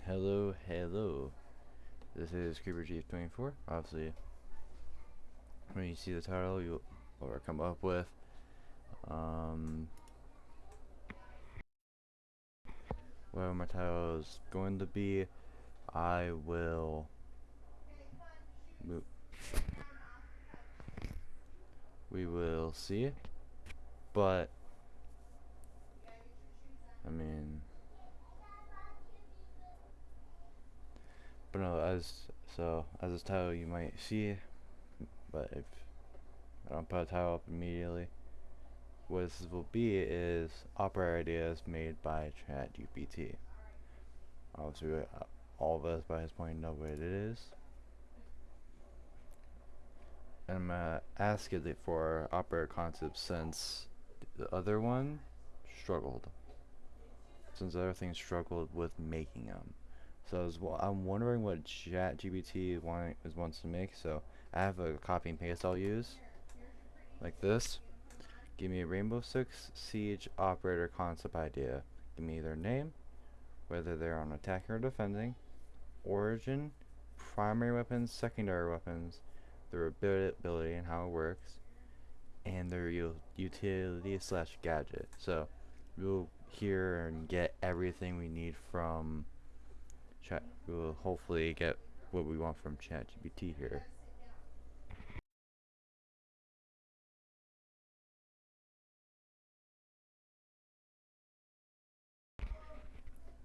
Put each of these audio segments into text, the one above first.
Hello. This is Creeper Chief 24. Obviously, when you see the title, you'll or come up with um, what my title is going to be. I will move. We will see. But I mean, but no, as this title you might see, but if I don't put a title up immediately, what this will be is opera ideas made by ChatGPT. Obviously, all of us by this point know what it is. And I'm gonna ask it for opera concepts since the other one struggled. Since the other thing struggled with making them. So I'm wondering what ChatGPT wants to make. So I have a copy and paste I'll use, like this. Give me a Rainbow Six Siege operator concept idea. Give me their name, whether they're on attacking or defending, origin, primary weapons, secondary weapons, their ability and how it works, and their utility slash gadget. So we'll hear and get everything we need from chat. We'll hopefully get what we want from ChatGPT here.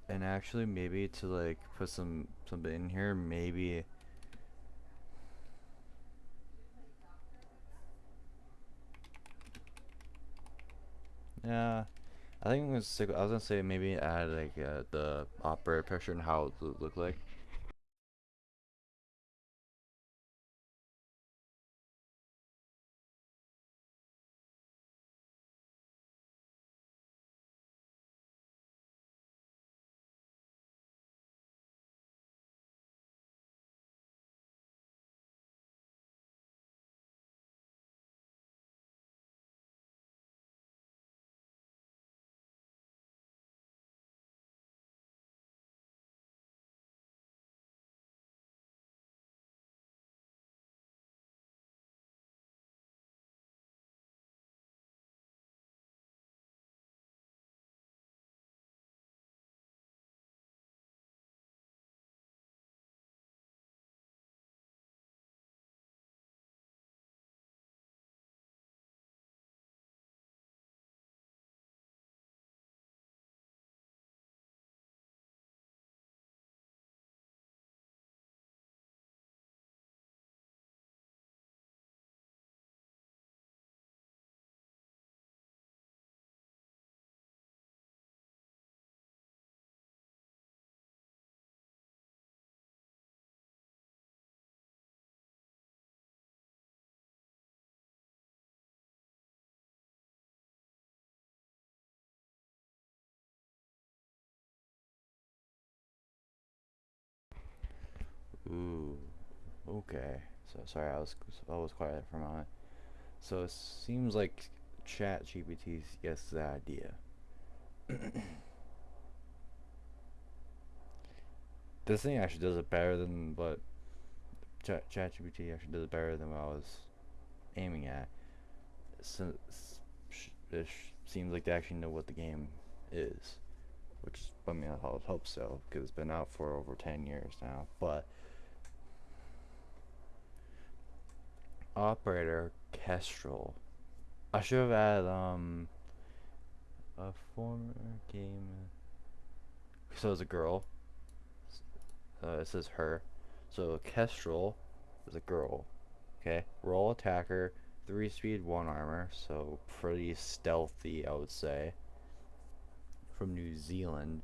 And actually, maybe to like put something in here, maybe. Yeah, I think I'm gonna stick. I was gonna say maybe add like the opera picture and how it would look like. Ooh, okay. So sorry, I was quiet for a moment. So it seems like ChatGPT gets the idea. This thing actually does it better than what ChatGPT actually does it better than what I was aiming at. So it seems like they actually know what the game is, which I mean I hope so because it's been out for over 10 years now. But operator Kestrel, I should have added a former game. So it's a girl. It says her. So Kestrel is a girl. Okay, roll attacker, 3 speed, 1 armor, so pretty stealthy, I would say. From New Zealand.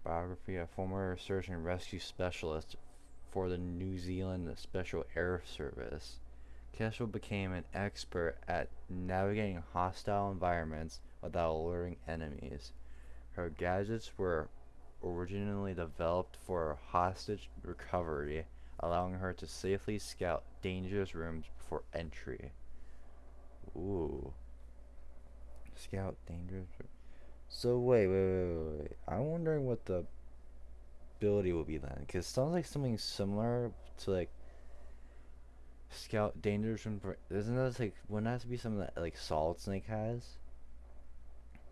Biography: a former search and rescue specialist for the New Zealand Special Air Service. Kestrel became an expert at navigating hostile environments without alerting enemies. Her gadgets were originally developed for hostage recovery, allowing her to safely scout dangerous rooms before entry. Ooh. Scout dangerous. So wait. I'm wondering what the ability will be then? Because it sounds like something similar to like Scout Dangers from. Isn't that like wouldn't that have to be something that like Solid Snake has?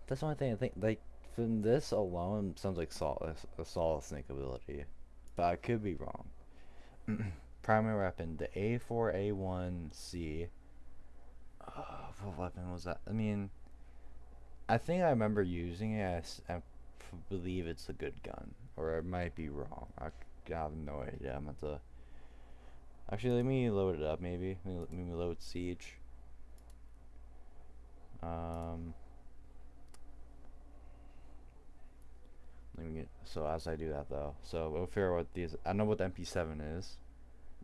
That's the only thing I think. Like from this alone, sounds like a Solid Snake ability, but I could be wrong. Primary weapon, the A4A1C. What weapon was that? I mean, I think I remember using it. Believe it's a good gun, or it might be wrong. I have no idea. I'm at the. Actually, let me load it up. Maybe let me load Siege. Um, let me get. So as I do that though, so we'll figure out what these. I know what the MP7 is.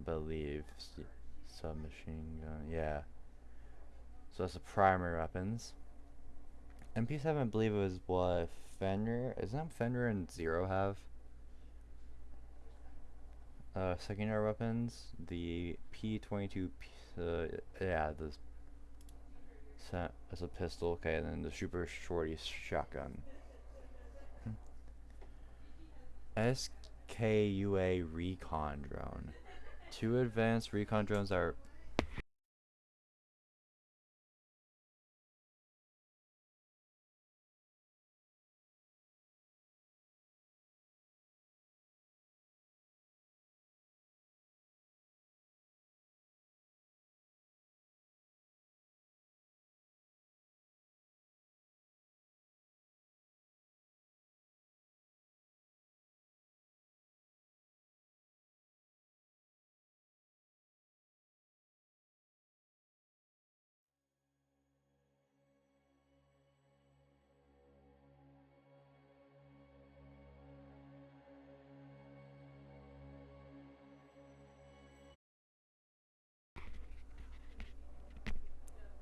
Believe submachine gun. Yeah. So that's the primary weapons. MP7, I believe it was what Fenrir. Isn't that Fenrir and Zero have? Secondary weapons. The P22. Yeah, the as a pistol. Okay, and then the super shorty shotgun. SKUA recon drone. Two advanced recon drones are.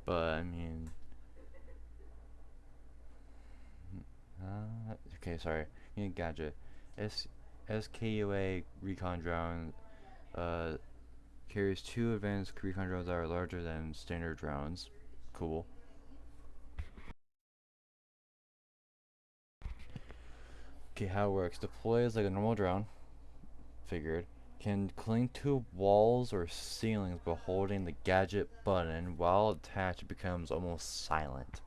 But I mean, okay, sorry. You need gadget. S SKUA recon drone uh carries two advanced recon drones that are larger than standard drones. Cool. Okay, how it works. Deploys like a normal drone. Figured. Can cling to walls or ceilings by holding the gadget button. While attached, it becomes almost silent.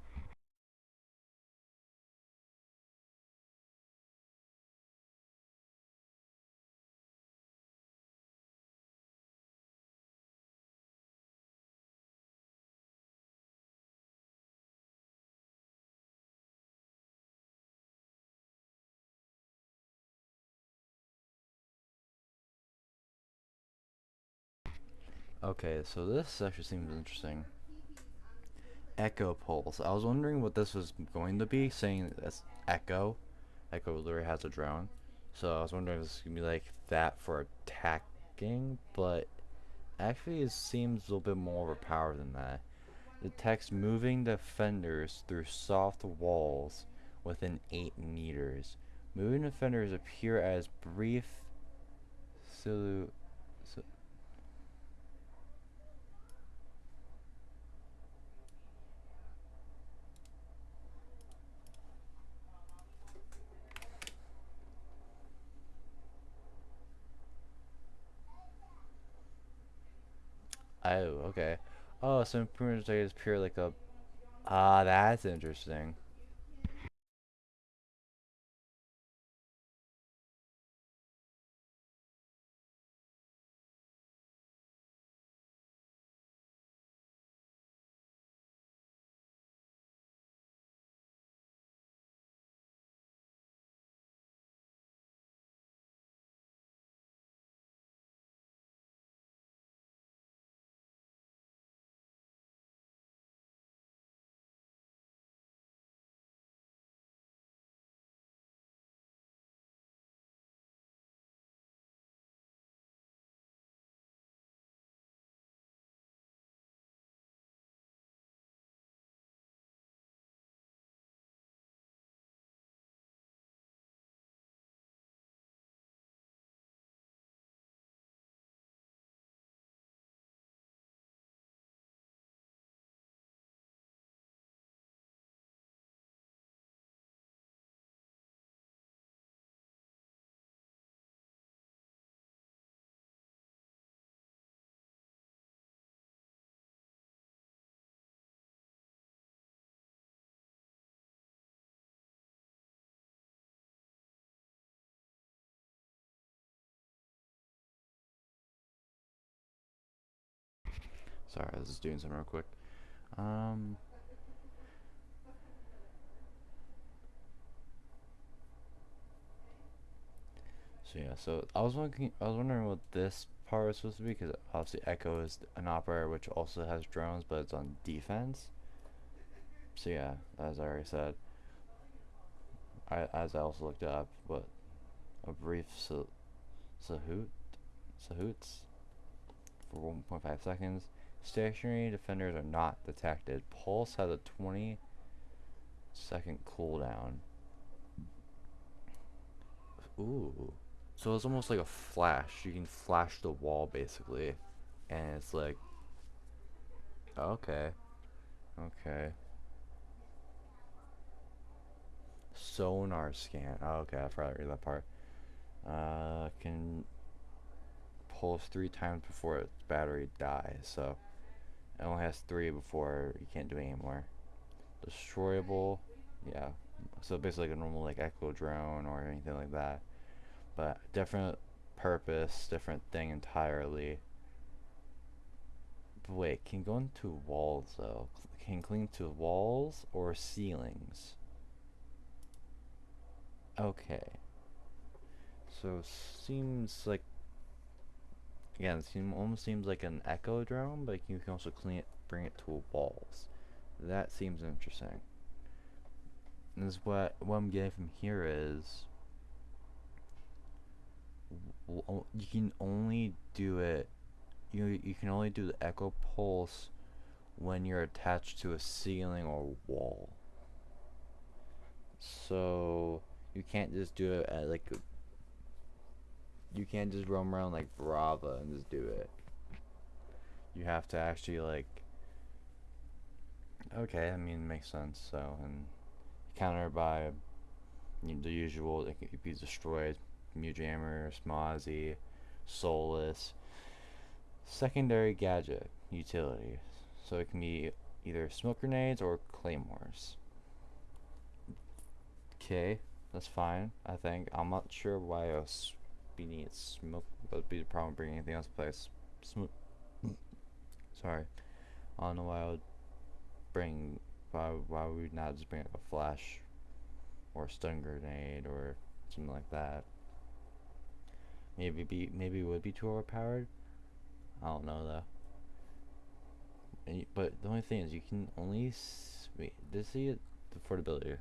Okay, so this actually seems interesting. Echo pulse. I was wondering what this was going to be, saying that's Echo. Echo literally has a drone. So I was wondering if this was going to be like that for attacking, but actually it seems a little bit more overpowered than that. Detects moving defenders through soft walls within 8 meters. Moving defenders appear as brief silhouettes. Oh, okay. Oh, so improvements like appear like a. Ah, that's interesting. Sorry, I was just doing something real quick. Um, so yeah, so I was wondering what this part was supposed to be because obviously Echo is an operator which also has drones, but it's on defense. So yeah, as I already said, as I also looked up, what a brief Sahoot Sahoots for 1.5 seconds. Stationary defenders are not detected. Pulse has a 20-second cooldown. Ooh. So it's almost like a flash. You can flash the wall basically. And it's like, okay, okay. Sonar scan. Oh, okay, I forgot to read that part. Can pulse 3 times before its battery dies. So it only has 3 before you can't do it anymore. Destroyable. Yeah. So basically like a normal like Echo drone or anything like that. But different purpose, different thing entirely. But wait, can go into walls though. Can cling to walls or ceilings. Okay. So seems like again, almost seems like an Echo drone, but you can also clean it, bring it to walls. That seems interesting. And this is what I'm getting from here is you can only do it. You can only do the Echo Pulse when you're attached to a ceiling or wall. So you can't just do it at like you can't just roam around like Brava and just do it. You have to actually like okay, I mean it makes sense. So and countered by the usual it can be destroyed, Mujammer, Smazi, Soulless, secondary gadget utility. So it can be either smoke grenades or claymores. Okay, that's fine. I think I'm not sure why else we need smoke. That would be the problem bringing anything else to place. Smoke. Sorry, I don't know why I would bring. Why would we not just bring like a flash or a stun grenade or something like that? Maybe it would be too overpowered. I don't know though. But the only thing is you can only wait. This see it the affordability.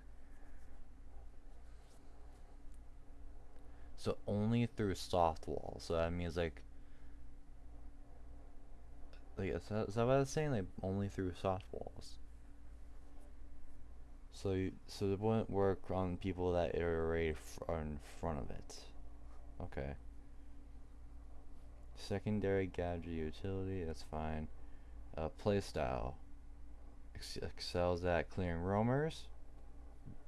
So only through soft walls. So that means like is that what I was saying? Like only through soft walls. So it wouldn't work on people that are already are in front of it. Okay. Secondary gadget utility. That's fine. Playstyle excels at clearing roamers.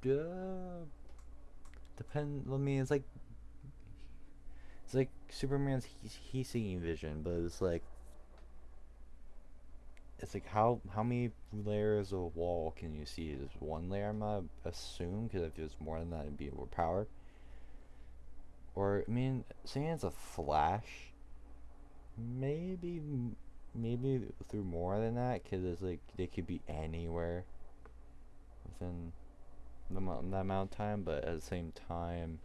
Depend. I mean, it's like Superman's heat-seeking vision, but it's like how many layers of wall can you see? Just one layer, I'm gonna assume, because if it's more than that, it'd be overpowered. Or I mean, saying it's a flash, maybe maybe through more than that, because it's like they could be anywhere within that amount of time. But at the same time,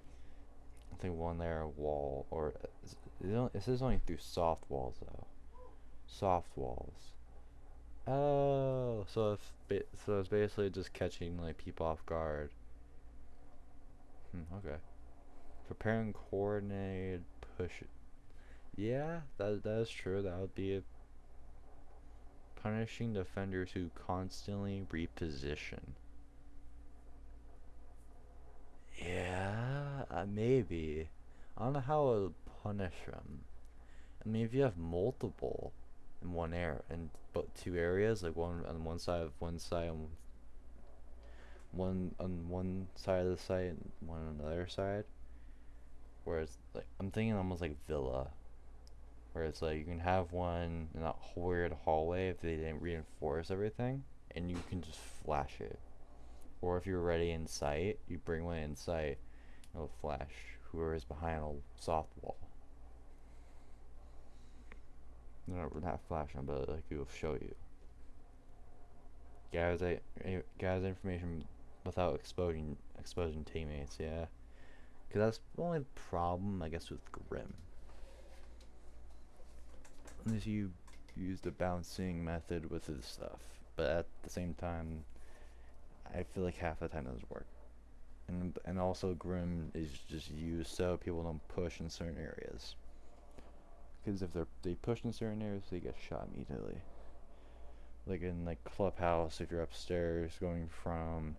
I think one layer of wall, or this is only through soft walls though. Soft walls. Oh, so it's basically just catching like people off guard. Okay. Preparing coordinated push. Yeah, that is true. That would be punishing defenders who constantly reposition. Yeah, maybe. I don't know how it would punish them. I mean, if you have multiple in one area, in but 2 areas, like one on one side, and one on one side of the site, and one on the other side. Whereas, like, I'm thinking almost like Villa, where it's like you can have one in that weird hallway if they didn't reinforce everything, and you can just flash it. Or if you're ready in sight, you bring one in sight, and it'll flash whoever is behind a soft wall. No, not flash on, but like it will show you. Gather information without exposing teammates. Yeah, because that's the only problem I guess with Grim. Unless you use the bouncing method with his stuff, but at the same time, I feel like half the time it doesn't work. And also Grim is just used so people don't push in certain areas. Because if they push in certain areas, they get shot immediately. Like in like Clubhouse, if you're upstairs going from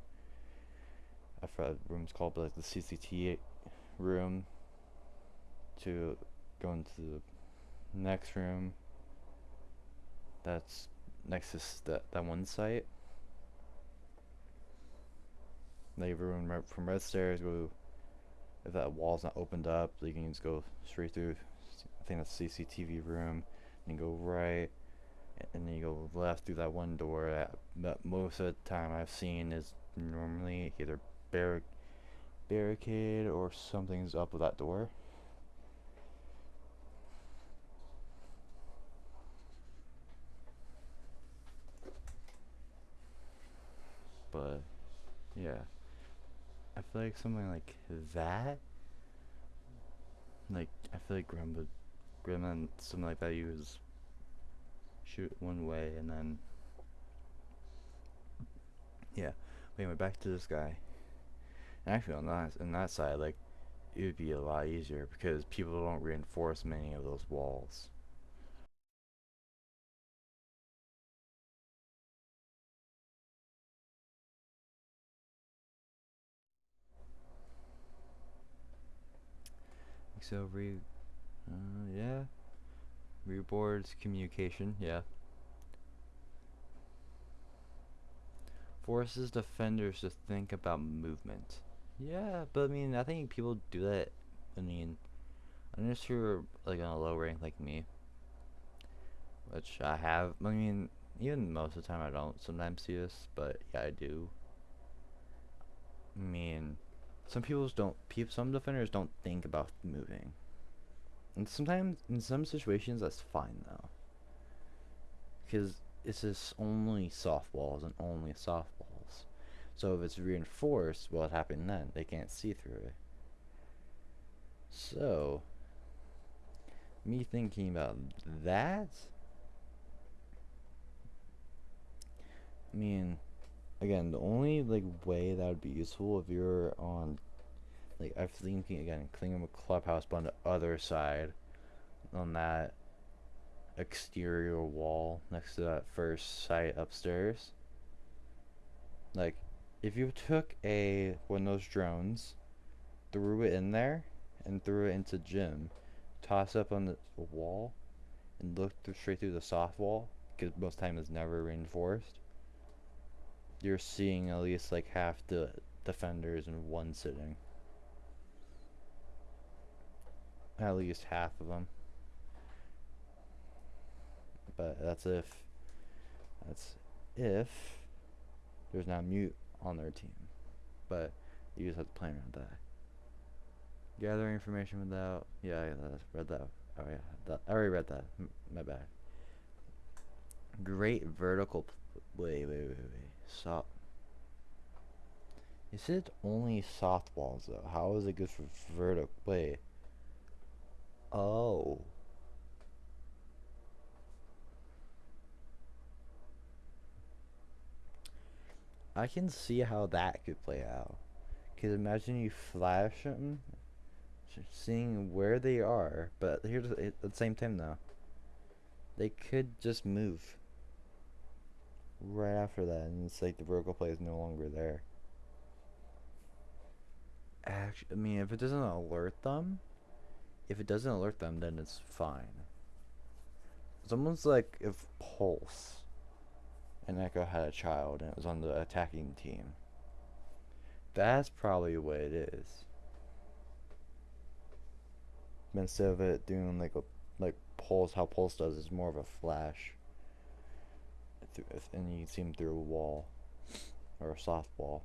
I forgot the room's called, but like the CCT room to going to the next room. That's next to that one site. Like everyone from red stairs go. If that wall's not opened up, you can just go straight through. I think that's CCTV room, and you go right, and then you go left through that one door. That most of the time I've seen is normally either barricade or something's up with that door. But yeah, I feel like something like that. Like I feel like Grim and something like that. You just shoot one way and then yeah. But anyway, back to this guy. And actually, on that side, like it would be a lot easier because people don't reinforce many of those walls. So yeah, reboards communication, yeah. Forces defenders to think about movement. Yeah, but I mean, I think people do that. I mean, unless you're like on a low rank like me, which I have. I mean, even most of the time I don't sometimes see this, but yeah, I do. I mean, some defenders don't think about moving. And sometimes, in some situations, that's fine though. Because it's just only softballs and only softballs. So if it's reinforced, what happened then? They can't see through it. So, me thinking about that, I mean, again, the only like way that would be useful if you're on, like, I'm thinking again, cleaning a clubhouse, but on the other side, on that exterior wall next to that first site upstairs. Like, if you took one of those drones, threw it in there, and threw it into gym, toss up on the wall, and looked straight through the soft wall, because most time it's never reinforced, you're seeing at least like half the defenders in one sitting. At least half of them. But that's if there's not mute on their team. But you just have to plan around that. Gathering information without. Yeah, I read that. Oh yeah, I already read that. My bad. Great vertical. Wait. Stop. Is it only softballs though? How is it good for vertical? Wait. Oh. I can see how that could play out. Cause imagine you flash them, seeing where they are, but here's at the same time though, they could just move right after that, and it's like the vertical play is no longer there. Actually, I mean, if it doesn't alert them, then it's fine. Someone's like if Pulse and Echo had a child and it was on the attacking team. That's probably what it is. Instead of it doing like Pulse, how Pulse does is more of a flash, and you can see him through a wall or a softball.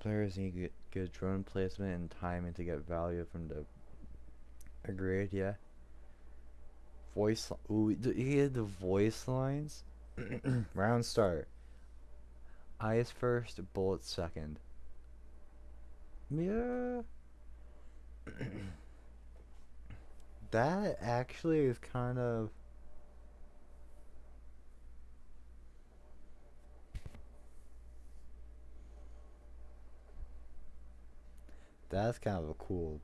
Players need to get good drone placement and timing to get value from the. Agreed, yeah. Ooh, he had the voice lines. Round start. Eyes first, bullets second. Yeah. That actually is kind of. That's kind of a cool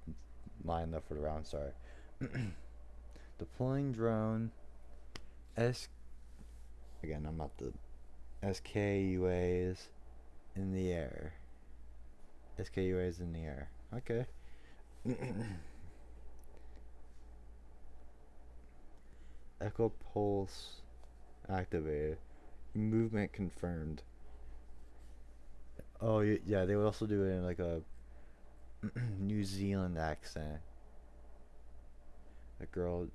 line up for the round start. Deploying drone. S. Again, I'm not the. SKUAs in the air. SKUAs in the air. Okay. Echo pulse activated. Movement confirmed. Oh yeah, they would also do it in like a New Zealand accent. A girl.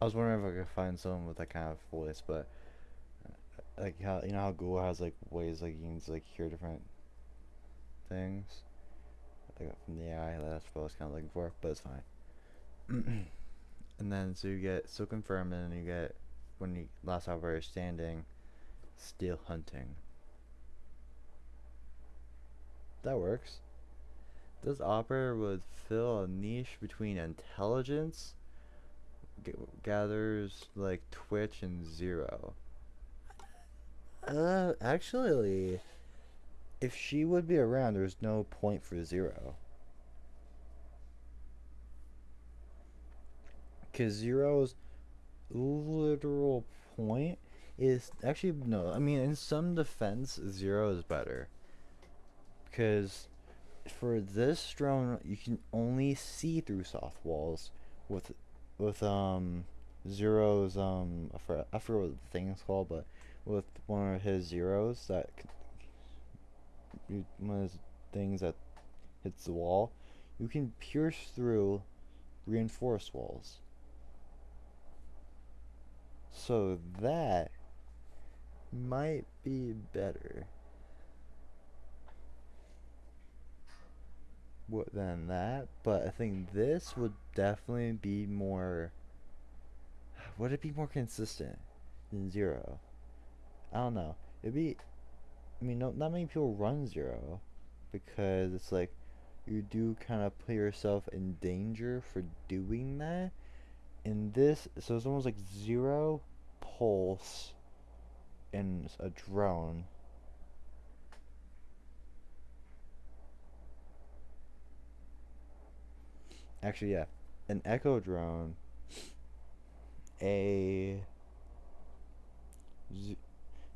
I was wondering if I could find someone with that kind of voice, but like how how Google has like ways like you can like hear different things. I got from the AI. That's what I was kind of looking for, but it's fine. And then so you get still confirmed, and then you get when you last operator standing, still hunting. That works. This operator would fill a niche between intelligence, gathers like Twitch and Zero. Actually, if she would be around, there's no point for Zero. Because Zero's literal point is actually no. I mean, in some defense, Zero is better. Because for this drone, you can only see through soft walls with Zero's I forget what the thing is called, but with one of his Zeros one of his things that hits the wall, you can pierce through reinforced walls. So that might be better than that, but I think this would definitely be more. Would it be more consistent than Zero? I don't know. It'd be. I mean, not many people run Zero because it's like you do kind of put yourself in danger for doing that. In this, so it's almost like Zero, Pulse, and a drone. Actually, yeah, an Echo drone, a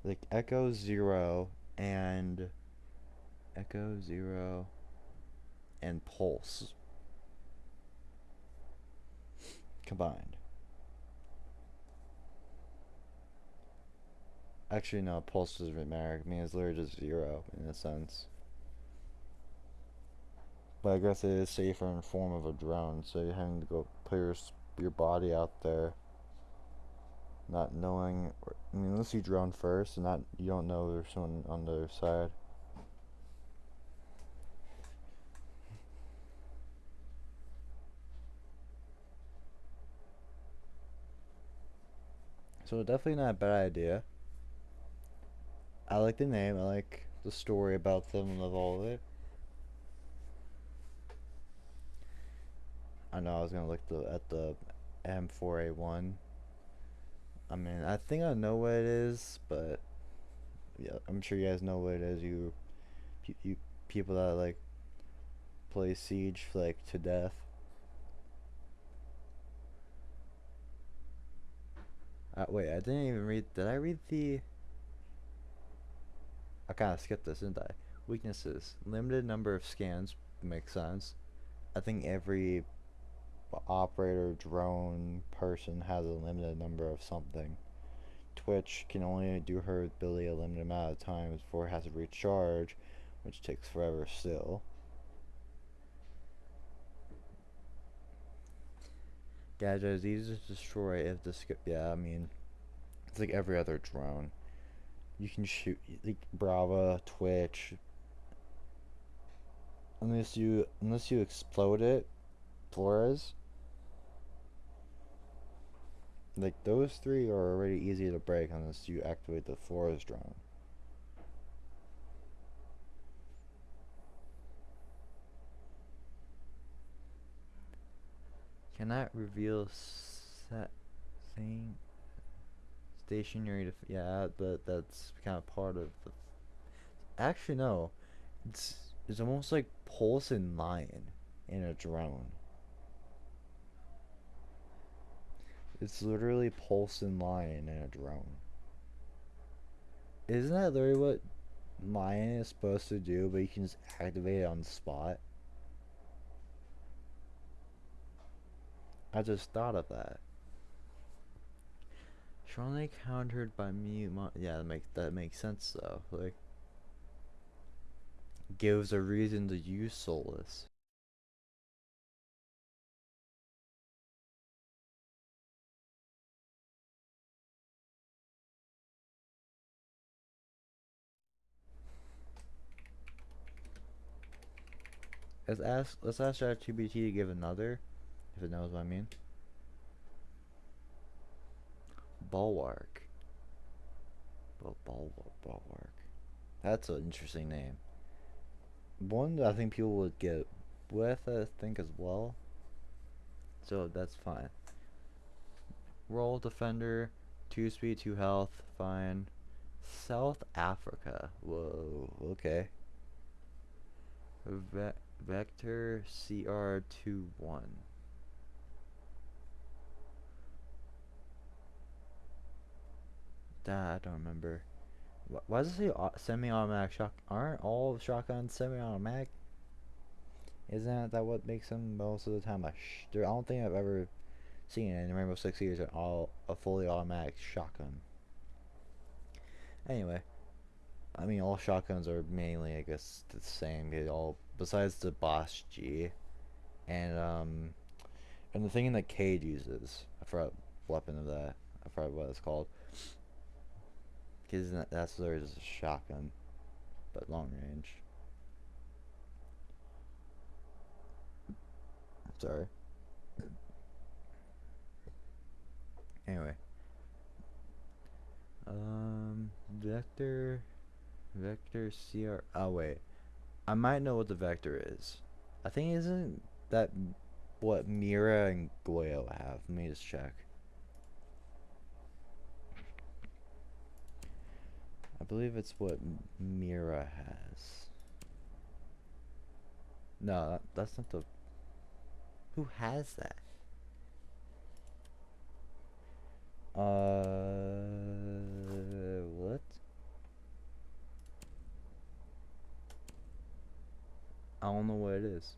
like Echo Zero and Echo Zero and Pulse combined. Actually, no, Pulse doesn't really matter. I mean, it's literally just Zero in a sense. But I guess it is safer in the form of a drone, so you're having to go put your body out there, not knowing. I mean, unless you drone first, and not you don't know there's someone on the other side. So definitely not a bad idea. I like the name. I like the story about them. I love all of it. I know I was gonna look at the M4A1. I mean, I think I know what it is, but yeah, I'm sure you guys know what it is. You people that like play Siege like to death. Wait, I didn't even read. Did I read the? I kind of skipped this, didn't I? Weaknesses: limited number of scans. Makes sense. I think every operator, drone, person has a limited number of something. Twitch can only do her ability a limited amount of times before it has to recharge, which takes forever still. Gadget is easy to destroy if the yeah, I mean, it's like every other drone. You can shoot like Brava, Twitch, unless you explode it, Flores. Like those three are already easy to break unless you activate the Flores drone. Cannot reveal set thing stationary. Yeah, but that's kind of part of the. Actually, no. It's it's almost like pulse and lion in a drone. It's literally pulse and lion in a drone. Isn't that literally what lion is supposed to do? But you can just activate it on the spot. I just thought of that. Strongly countered by mute. Yeah, that makes sense though. Like gives a reason to use Solus. Let's ask ChatGPT to give another, if it knows what I mean. Bulwark. Bulwark. That's an interesting name. One that I think people would get with, I think, as well. So that's fine. Roll defender, 2 speed, 2 health, fine. South Africa. Whoa, okay. Ve Vector CR21. I don't remember. Why does it say semi-automatic shock? Aren't all shotguns semi-automatic? Isn't that what makes them most of the time I don't think I've ever seen it in Rainbow Six Siege all a fully automatic shotgun. Anyway, I mean all shotguns are mainly I guess the same. They all besides the Boss G and and the thing that Cade uses. I forgot what weapon of that. I forgot what it's called. Because that's literally just a shotgun, but long range. Sorry. Anyway, Vector, Vector CR. Oh wait, I might know what the Vector is. I think isn't that what Mira and Goyo have? Let me just check. I believe it's what Mira has. No, that's not the. Who has that? What? I don't know what it is.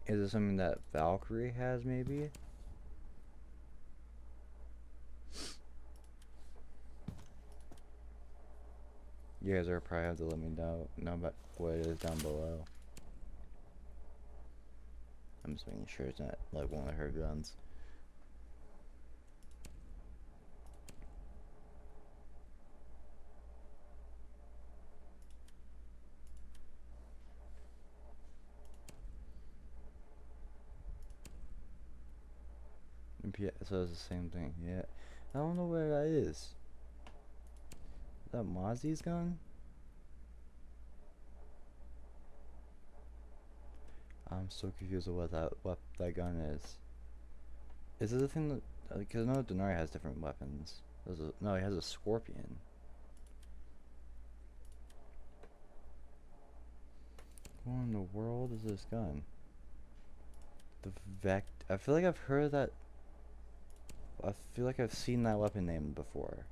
Is it something that Valkyrie has, maybe? You guys are probably have to let me know about what it is down below. I'm just making sure it's not like one of her guns. Yeah, so it's the same thing. Yeah, I don't know where that is. Is that Mozzie's gun? I'm so confused with what that gun is. Is this a thing that... Because I know Denari has different weapons. No, he has a scorpion. What in the world is this gun? The Vect... I feel like I've heard that... I feel like I've seen that weapon name before.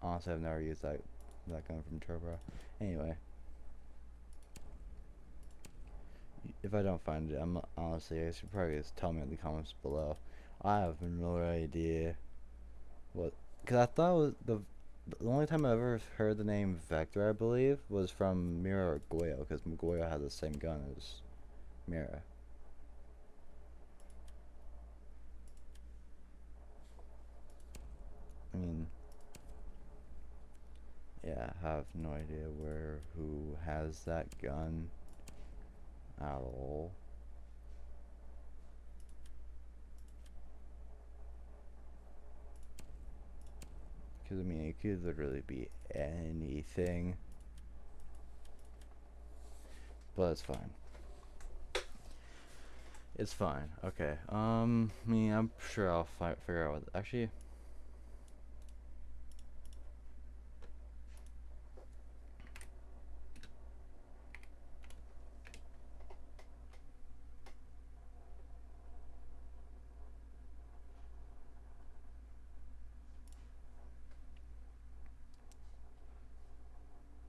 Honestly, I've never used that gun from Turbo. Anyway. If I don't find it, I'm honestly, I should probably just tell me in the comments below. I have no idea what... Because I thought it was the only time I ever heard the name Vector, I believe, was from Mira or Goyo, because Goyo has the same gun as Mira. I mean, yeah, I have no idea who has that gun at all. Because, I mean, it could literally be anything. But it's fine. It's fine. Okay. I mean, I'm sure I'll figure out what... Actually...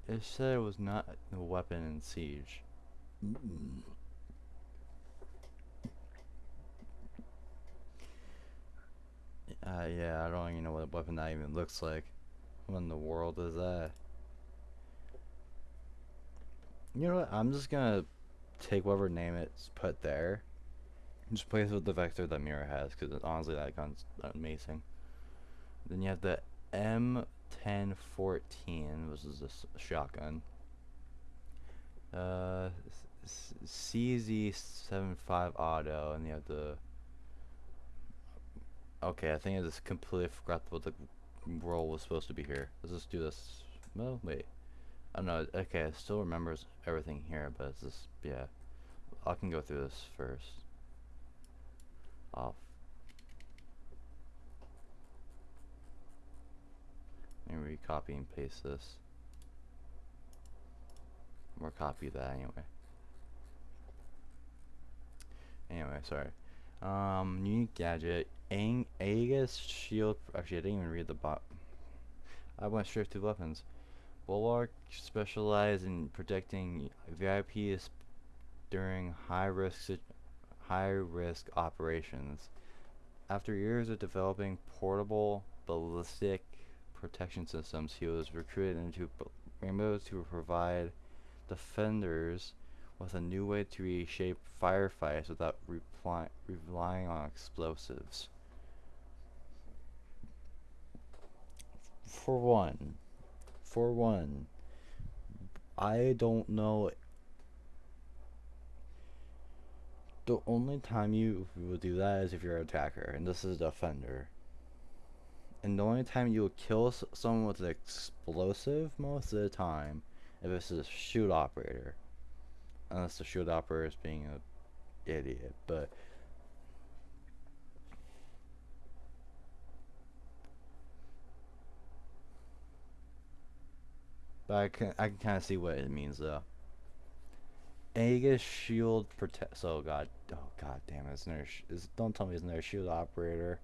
It said it was not a weapon in Siege. Yeah, I don't even know what weapon that even looks like. What in the world is that? You know what? I'm just gonna take whatever name it's put there. And just place it with the Vector that Mira has, because honestly, that gun's amazing. Then you have the M1014, which is a shotgun. CZ75 auto, and you have the... Okay, I think I just completely forgot what the role was supposed to be here. Let's just do this. Well, wait. I don't know. Okay, I still remembers everything here, but it's just... Yeah. I can go through this first. Off. Maybe copy and paste this. Or copy that anyway. Anyway, sorry. Unique gadget. Aegis shield. Actually, I didn't even read the bot. I went straight to weapons. Bulwark specialized in protecting VIPs during high-risk operations. After years of developing portable ballistic protection systems, he was recruited into Rainbow to provide defenders with a new way to reshape firefights without relying on explosives. For one, I don't know. The only time you will do that is if you're an attacker, and this is a defender. And the only time you will kill someone with an explosive most of the time if it's a shoot operator. Unless the shoot operator is being an idiot, but I can kind of see what it means though. Aegis shield protect. So god damn it! Don't tell me it's another shield operator.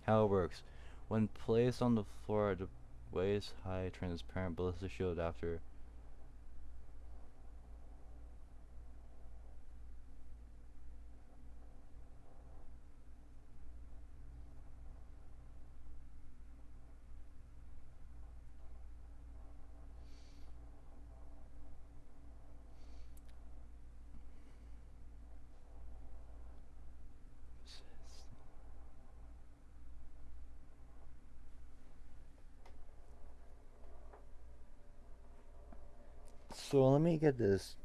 How it works: when placed on the floor, the waist high transparent ballistic shield after. So let me get this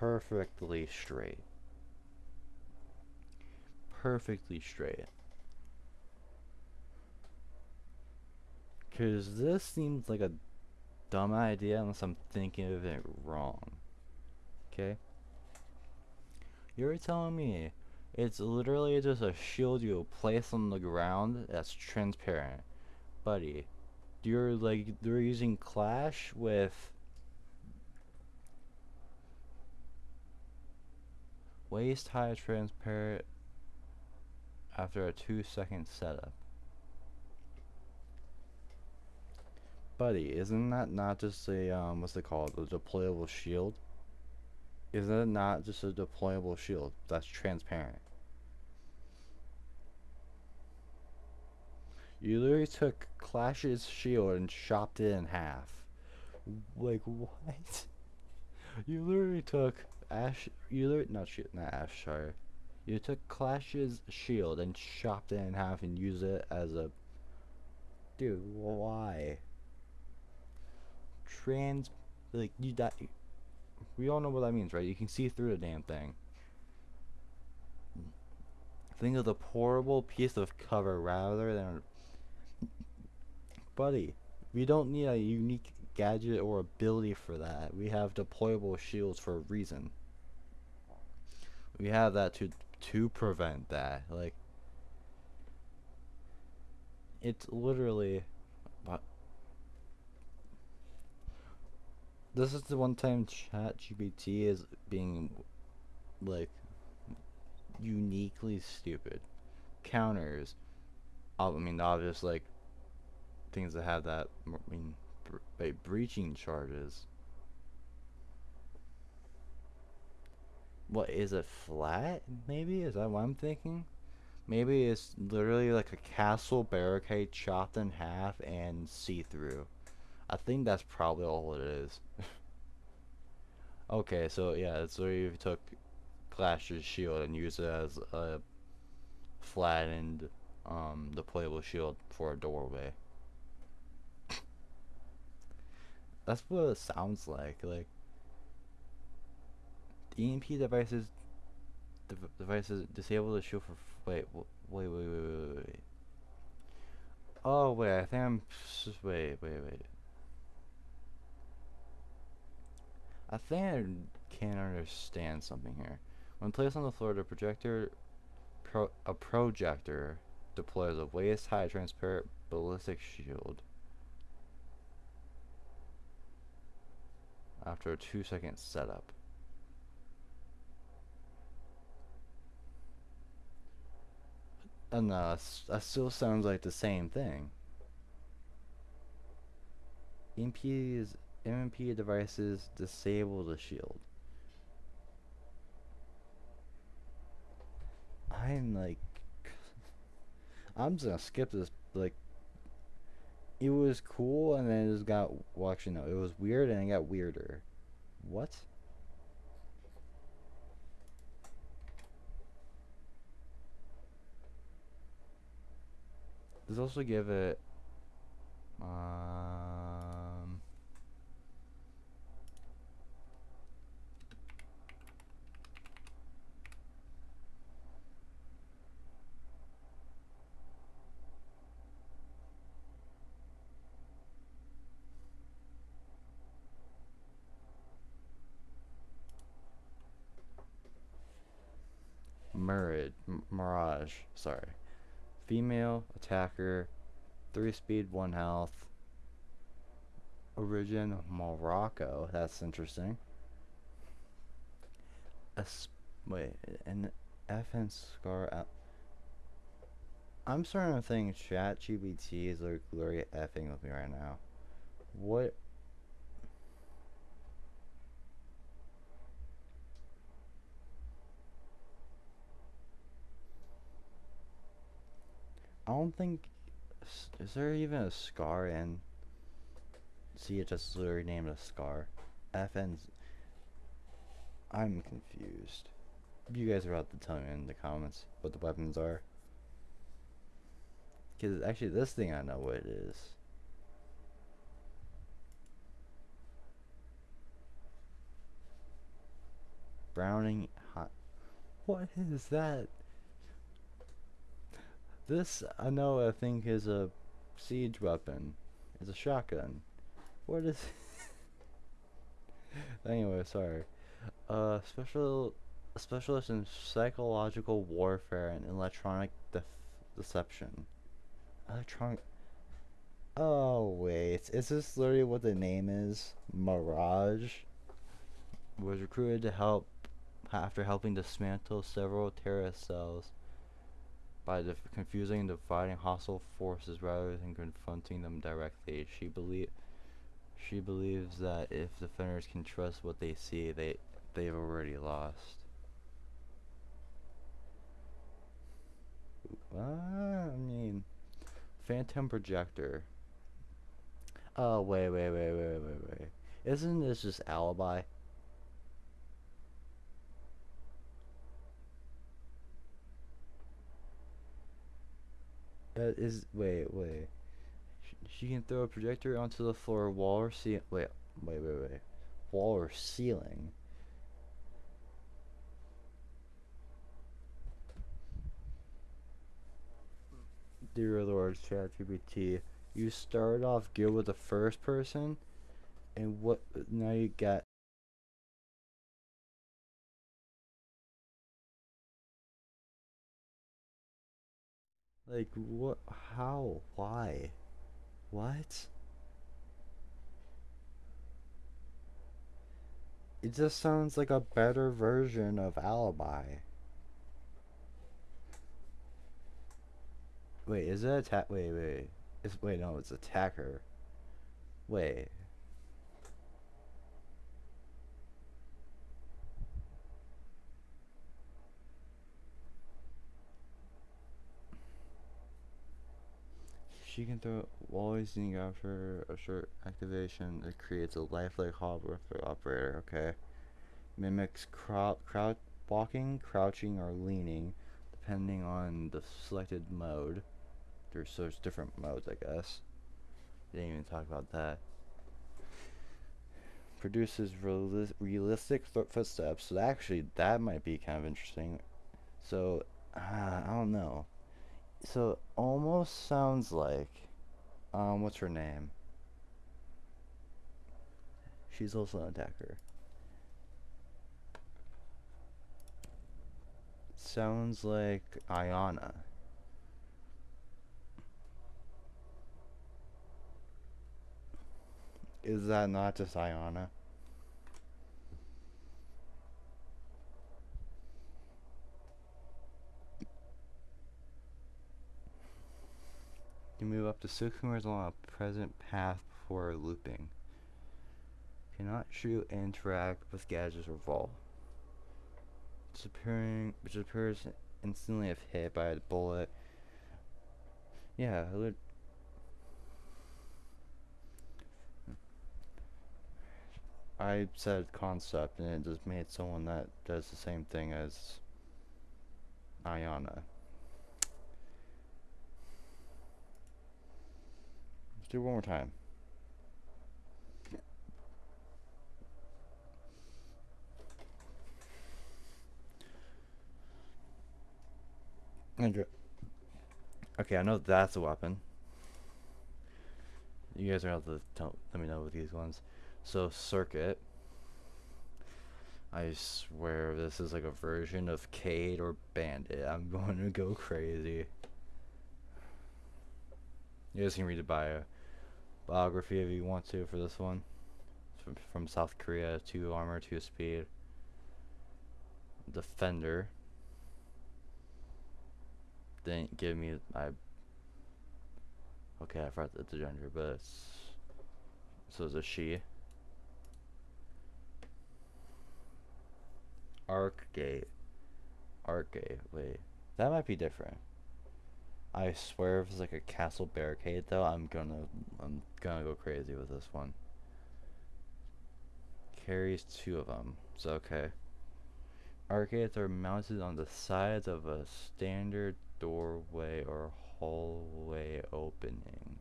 perfectly straight. Perfectly straight. Because this seems like a dumb idea unless I'm thinking of it wrong. Okay? You're telling me it's literally just a shield you place on the ground that's transparent. Buddy, they're using Clash with waist high transparent after a 2-second setup. Buddy, isn't that not just a what's it called? A deployable shield? Isn't it not just a deployable shield that's transparent? You literally took Clash's shield and chopped it in half. Like what? You literally took Ash. You literally not Ash. Sorry. You took Clash's shield and chopped it in half and used it as a. Dude, why? Trans. Like you that. We all know what that means, right? You can see through the damn thing. Think of the portable piece of cover rather than. Buddy, we don't need a unique gadget or ability for that. We have deployable shields for a reason. We have that to prevent that. Like it's literally this is the one time ChatGPT is being like uniquely stupid. Counters, I mean obvious like things that have that I mean breaching charges. What is it flat? Maybe is that what I'm thinking? Maybe it's literally like a castle barricade chopped in half and see-through. I think that's probably all it is. Okay, so yeah, it's where you took Clash's shield and used it as a flattened, deployable shield for a doorway. That's what it sounds like. Like the EMP devices disable the shield for. Wait. Oh wait, I think I'm. Wait. I think I can't understand something here. When placed on the floor, the projector deploys a waist-high transparent ballistic shield after a 2-second setup. And that still sounds like the same thing. MMP devices disable the shield. I'm like, I'm just gonna skip this. Like, it was cool and then it just got. Well, actually, no, it was weird and it got weirder. What? Let's also give it. Mirage. Sorry. Female attacker, 3 speed, 1 health. Origin Morocco. That's interesting. Wait, an FN Scar. I'm starting to think ChatGPT is like literally effing with me right now. What? I don't think. Is there even a Scar in? See, it just literally named a Scar. FN's. I'm confused. You guys are about to tell me in the comments what the weapons are. Because actually, this thing I know what it is. Browning hot. What is that? This I know I think is a siege weapon. It's a shotgun. What is anyway, sorry. Special A specialist in psychological warfare and electronic deception. Electronic. Oh wait, is this literally what the name is? Mirage was recruited to help after helping dismantle several terrorist cells by confusing and dividing hostile forces rather than confronting them directly. She believes that if defenders can trust what they see, they've already lost. I mean, phantom projector. Oh wait. Isn't this just alibi? Is wait. She can throw a projector onto the floor, wall, or ceiling. Wait. Wall or ceiling. Dear Lord, ChatGPT, you started off good with the first person, and what now you got? Like what? How? Why? What? It just sounds like a better version of alibi. Wait, is it attack? Wait. Wait, no, it's attacker. Wait. She can throw while using after a short activation. It creates a lifelike hopper for operator. Okay. Mimics walking, crouching, or leaning, depending on the selected mode. There's different modes, I guess. Didn't even talk about that. Produces realistic footsteps. So actually, that might be kind of interesting. So, I don't know. So, almost sounds like, what's her name? She's also an attacker. Sounds like Ayana. Is that not just Ayana? You move up to 6 meters along a present path before looping. Cannot shoot, interact with gadgets or vault. Disappears instantly if hit by a bullet. Yeah, I said concept and it just made someone that does the same thing as Ayana. Let's do it one more time. Okay, I know that's a weapon. You guys are going to have to let me know with these ones. So, circuit. I swear this is like a version of Cade or Bandit. I'm going to go crazy. You guys can read the biography if you want to for this one. From South Korea, 2 armor, 2 speed. Defender. Didn't give me okay, I forgot the gender, but it's a she. Arcgate. Wait, that might be different. I swear, if it's like a castle barricade, though, I'm gonna go crazy with this one. Carries 2 of them. So okay. Arcades are mounted on the sides of a standard doorway or hallway opening.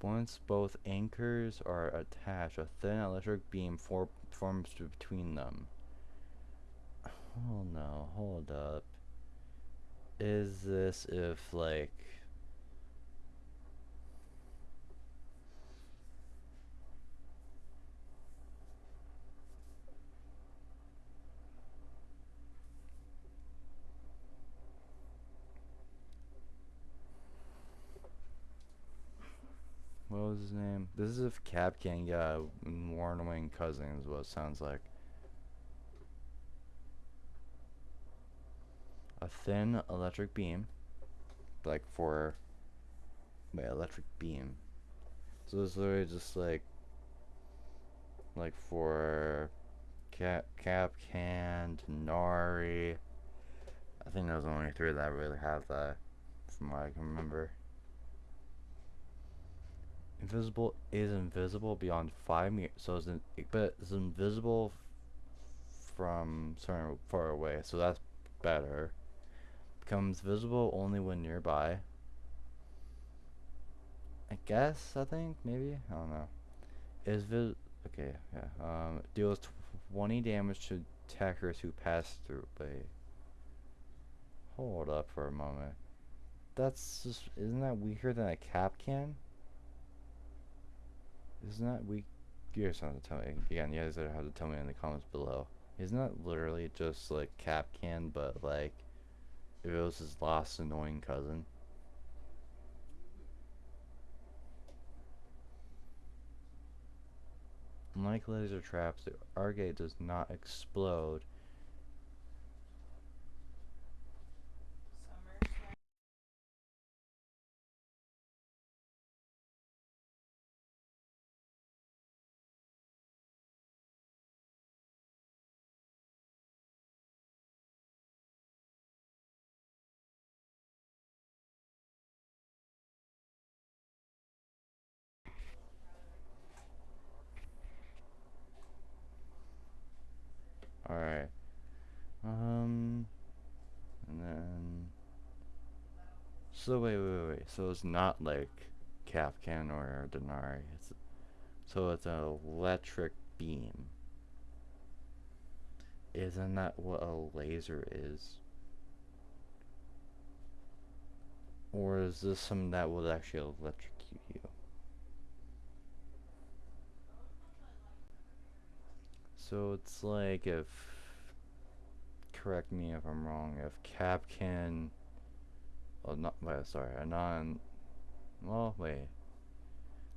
Once both anchors are attached, a thin electric beam forms between them. Oh no, hold up. Is this if, like... what was his name? This is if Cap can get more annoying cousins. What it sounds like. A thin electric beam, like for wait, electric beam. So it's literally just like for Cap can, Nari. I think those are the only three that really have that, from what I can remember. Invisible is invisible beyond 5 meters, so but it's invisible from certain far away, so that's better. Becomes visible only when nearby. I guess, I think, maybe? I don't know. Is okay, yeah. Deals 20 damage to attackers who pass through. Wait, hold up for a moment. That's just, isn't that weaker than a cap can? Isn't that weak? You guys have to tell me. Again, you guys have to tell me in the comments below. Isn't that literally just like cap can, but like if it was his last annoying cousin? Unlike laser traps, the Argate does not explode. Alright. And then so wait. So it's not like Kapkan or Denari. It's an electric beam. Isn't that what a laser is? Or is this something that would actually electrocute you? So it's like if, correct me if I'm wrong, if Kapkan, oh not, wait, sorry, a non, well wait,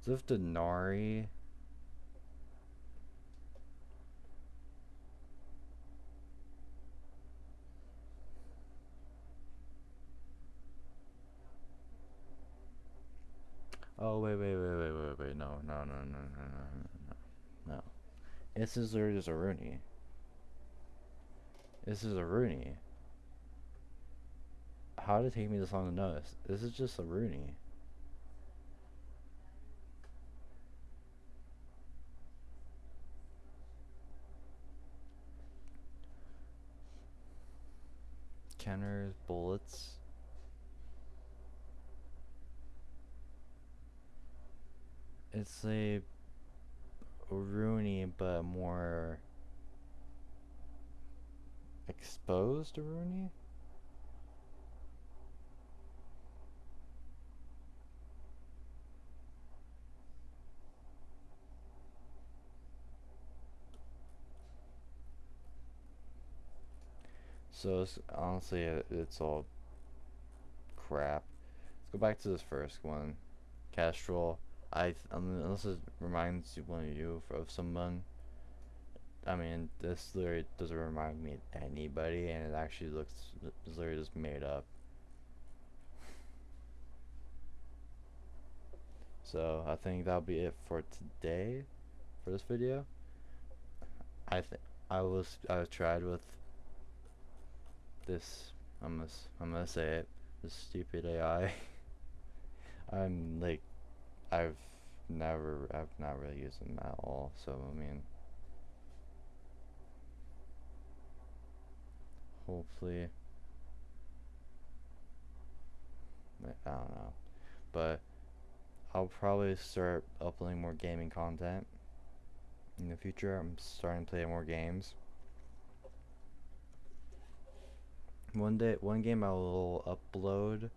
so if Denari, oh wait, no. This is literally just a Rooney. This is a Rooney. How did it take me this long to notice? This is just a Rooney. Kenner's bullets. It's a Rooney, but more exposed Rooney. So it's, honestly, it's all crap. Let's go back to this first one, Castrol. Unless it reminds one of you of someone. I mean, this literally doesn't remind me of anybody, and it actually looks, it's literally just made up. So I think that'll be it for today, for this video. I think I tried with this. I'm gonna say it. This stupid AI. I'm like, I've I've not really used them at all. So I mean, hopefully, I don't know, but I'll probably start uploading more gaming content in the future. I'm starting to play more games. One game I will upload,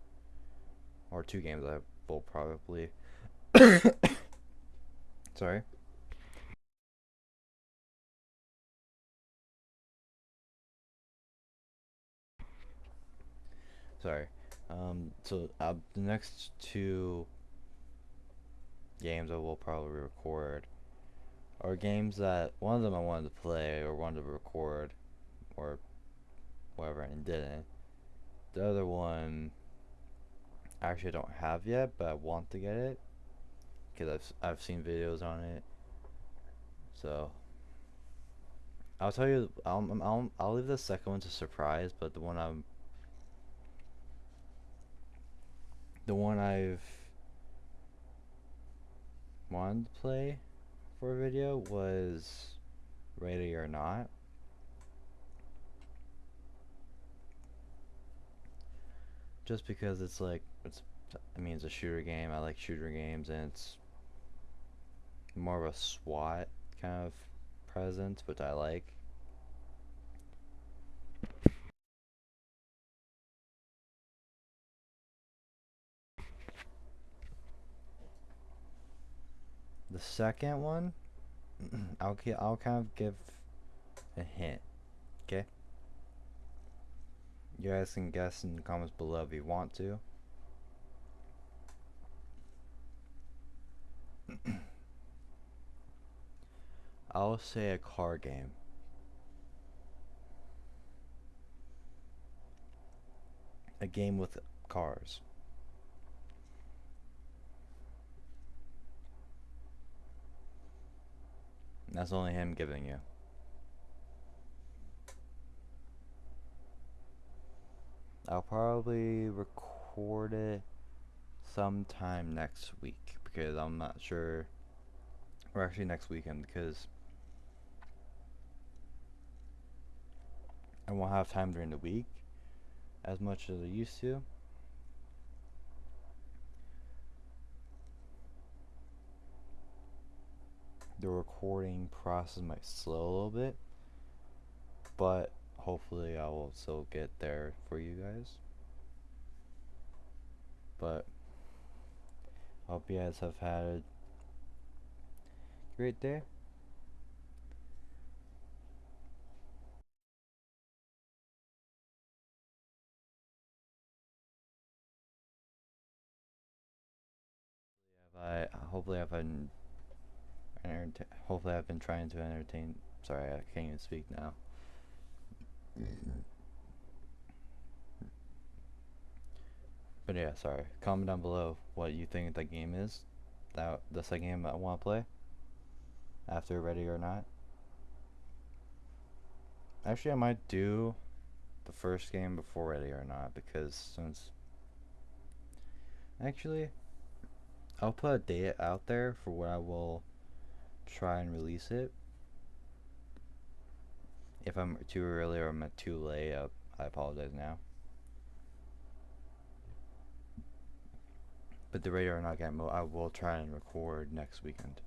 or two games I will probably. Sorry. Sorry. So the next two games I will probably record, or games that one of them I wanted to play or wanted to record or whatever and didn't. The other one I actually don't have yet, but I want to get it because I've seen videos on it. So I'll tell you, I'll leave the second one to surprise, but the one I've wanted to play for a video was Ready or Not. Just because it's like it's a shooter game. I like shooter games, and it's more of a SWAT kind of presence, which I like. The second one, I'll kind of give a hint. Okay, you guys can guess in the comments below if you want to. I'll say a car game. A game with cars. That's only him giving you. I'll probably record it sometime next week because I'm not sure. Or actually next weekend because I won't have time during the week as much as I used to. The recording process might slow a little bit, but hopefully I will still get there for you guys. But I hope you guys have had a great day. I hopefully I've been hopefully I've been trying to entertain. Sorry, I can't even speak now. But yeah, sorry. Comment down below what you think the game is. That the second game I want to play after Ready or Not. Actually, I might do the first game before Ready or Not because since actually I'll put a date out there for when I will try and release it. If I'm too early or I'm too late, I apologize now. But the Ready or Not game I will try and record next weekend.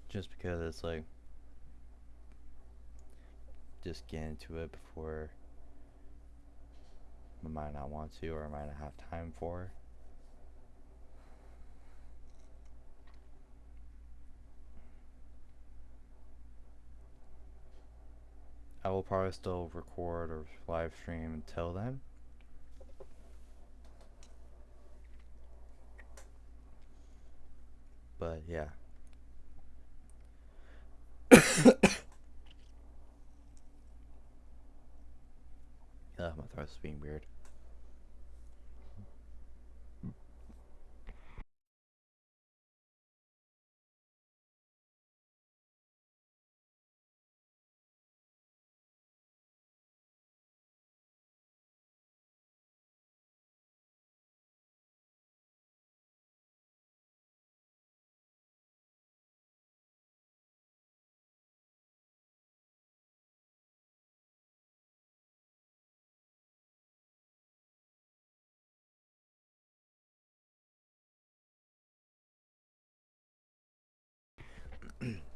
Just because it's like just get into it before I might not want to or I might not have time for. I will probably still record or live stream until then. But yeah. My throat's being weird.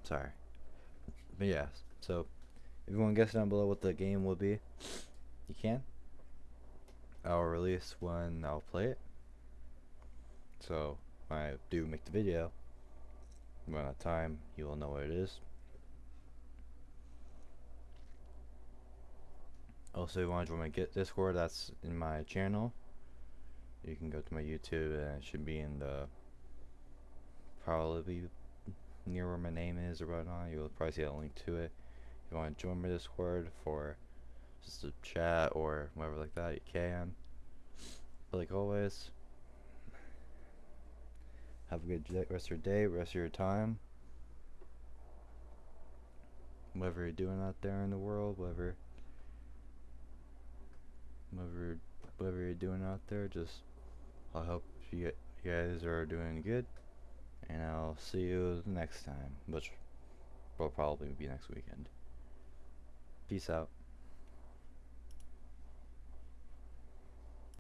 Sorry. But yeah, so if you want to guess down below what the game will be, you can. I'll release when I'll play it. So when I do make the video, when I have time, you will know what it is. Also, if you want to join my Discord, that's in my channel. you can go to my YouTube, and it should be in the, probably near where my name is or whatnot. You'll probably see a link to it. If you want to join my Discord for just a chat or whatever like that, you can. But like always, have a good rest of your day, rest of your time. Whatever you're doing out there in the world, whatever, whatever you're doing out there, just I hope you guys are doing good, and I'll see you next time, which will probably be next weekend. Peace out.